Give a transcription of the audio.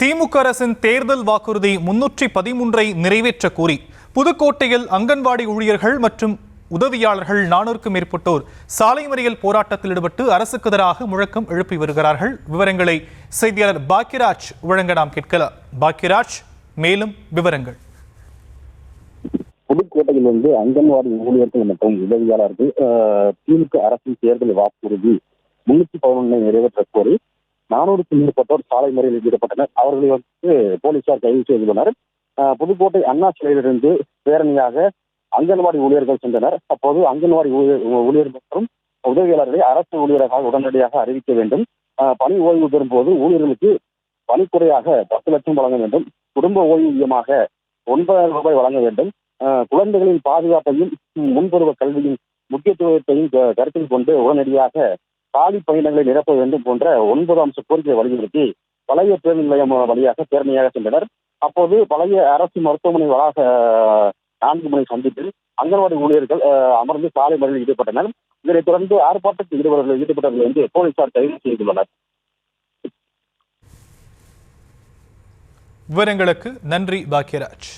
திமுக அரசின் தேர்தல் வாக்குறுதி 313 நிறைவேற்ற கோரி புதுக்கோட்டையில் அங்கன்வாடி ஊழியர்கள் மற்றும் உதவியாளர்கள் 400க்கும் மேற்பட்டோர் சாலை மறியல் போராட்டத்தில் ஈடுபட்டு அரசுக்கு எதிராக முழக்கம் எழுப்பி வருகிறார்கள். விவரங்களை செய்தியாளர் பாக்கியராஜ் வழங்க நாம் கேட்கலாம். பாக்கியராஜ், மேலும் விவரங்கள். புதுக்கோட்டையில் வந்து அங்கன்வாடி ஊழியர்கள் மற்றும் உதவியாளர்கள் திமுக அரசின் தேர்தல் வாக்குறுதி 311 நிறைவேற்ற கோரி 400க்கும் மேற்பட்டோர் சாலை மறியலில் ஈடுபட்டனர். அவர்களை வந்து போலீசார் கைது செய்துள்ளனர். புதுக்கோட்டை அண்ணா சிலையிலிருந்து பேரணியாக அங்கன்வாடி ஊழியர்கள் சென்றனர். அப்போது அங்கன்வாடி ஊழியர் மற்றும் உதவியாளர்களை அரசு ஊழியராக உடனடியாக அறிவிக்க வேண்டும். பணி ஓய்வு பெறும் போது ஊழியர்களுக்கு பணிக்குறையாக 10 லட்சம் வழங்க வேண்டும். குடும்ப ஓய்வூதியமாக 9,000 ரூபாய் வழங்க வேண்டும். குழந்தைகளின் பாதுகாப்பையும் முன்பருவ கல்வியின் முக்கியத்துவத்தையும் கருத்தில் கொண்டு உடனடியாக காலி பணியிடங்களை நிரப்ப வேண்டும் போன்ற 9 அம்ச கோரிக்கையை வலியுறுத்தி பழைய பேருந்து நிலையம் வழியாக பேரணியாக சென்றனர். அப்போது பழைய அரசு மருத்துவமனை வளாக 4 மணி சந்திப்பில் அங்கன்வாடி ஊழியர்கள் அமர்ந்து சாலை மறியலில் ஈடுபட்டனர். இதனைத் தொடர்ந்து ஆர்ப்பாட்டத்தில் ஈடுபட்டவர்கள் வந்து போலீசார் கைது செய்துள்ளனர். விவரங்களுக்கு நன்றி பாக்கியராஜ்.